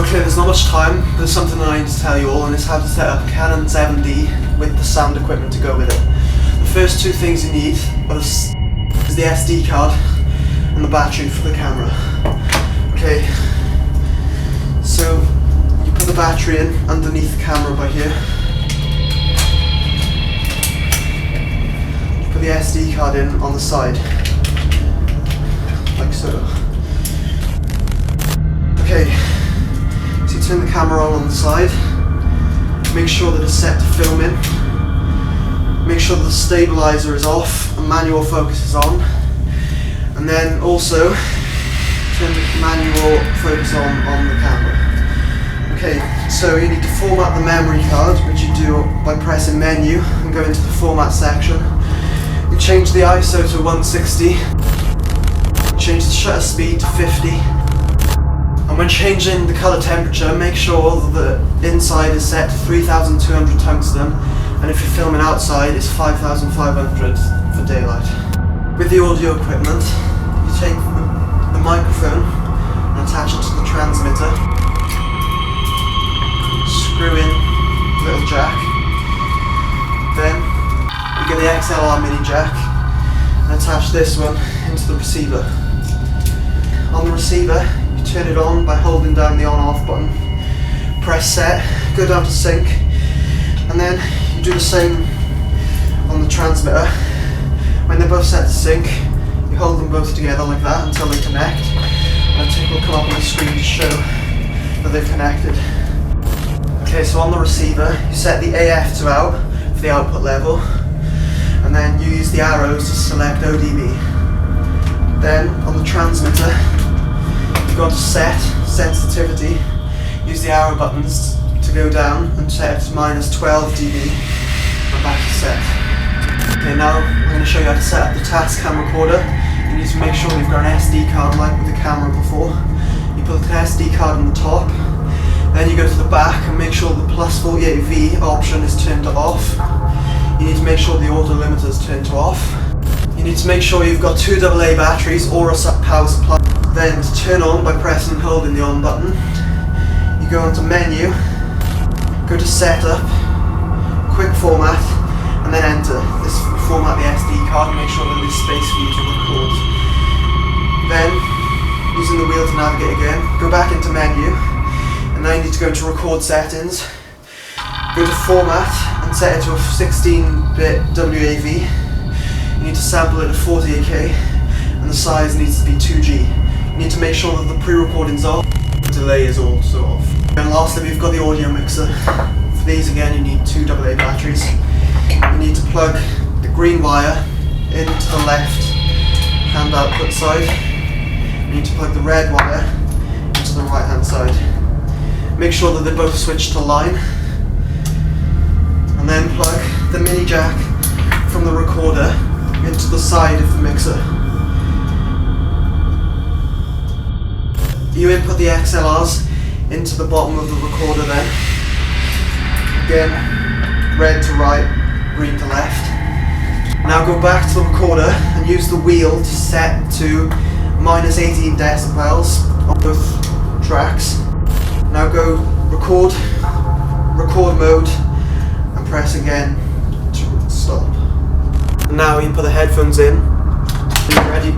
Okay, there's not much time, but there's something that I need to tell you all, and it's how to set up a Canon 7D with the sound equipment to go with it. The first two things you need is the SD card and the battery for the camera. Okay, so you put the battery in underneath the camera by here. You put the SD card in on the side, like so. Okay, so you turn the camera on the side, make sure that it's set to film in, make sure that the stabilizer is off and manual focus is on, and then also turn the manual focus on the camera. Okay, so you need to format the memory card, which you do by pressing menu and go into the format section. You change the ISO to 160, change the shutter speed to 50, and when changing the colour temperature, make sure that the inside is set to 3200 tungsten, and if you're filming outside, it's 5500 for daylight. With the audio equipment, you take the microphone and attach it to the transmitter. Screw in the little jack. Then you get the XLR mini jack and attach this one into the receiver. On the receiver, you turn it on by holding down the on-off button. Press set, go down to sync, and then you do the same on the transmitter. When they're both set to sync, you hold them both together like that until they connect, and a tick will come up on the screen to show that they've connected. Okay, so on the receiver, you set the AF to out for the output level, and then you use the arrows to select ODB. Then on the transmitter, you go to set, sensitivity, use the arrow buttons to go down and set it to -12 dB, and back to set. Okay, now I'm going to show you how to set up the Tascam recorder. You need to make sure you've got an SD card like with the camera before. You put the SD card on the top, then you go to the back and make sure the +48V option is turned to off. You need to make sure the auto limiter is turned to off. You need to make sure you've got 2 AA batteries or a power supply. Then to turn on by pressing and holding the on button, you go onto menu, go to setup, quick format, and then enter. This will format the SD card and make sure that there's space for you to record. Then, using the wheel to navigate again, go back into menu, and now you need to go into record settings, go to format and set it to a 16-bit WAV. You need to sample it at 48K, and the size needs to be 2G. You need to make sure that the pre-recording's off, the delay is also off. And lastly, we've got the audio mixer. For these again, you need 2 AA batteries. You need to plug the green wire into the left hand output side. You need to plug the red wire into the right hand side. Make sure that they're both switched to line. And then plug the mini jack from the recorder into the side of the mixer. You input the XLRs into the bottom of the recorder then. Again, red to right, green to left. Now go back to the recorder and use the wheel to set to -18 decibels on both tracks. Now go record mode, and press again to stop. Now you put the headphones in, and you're ready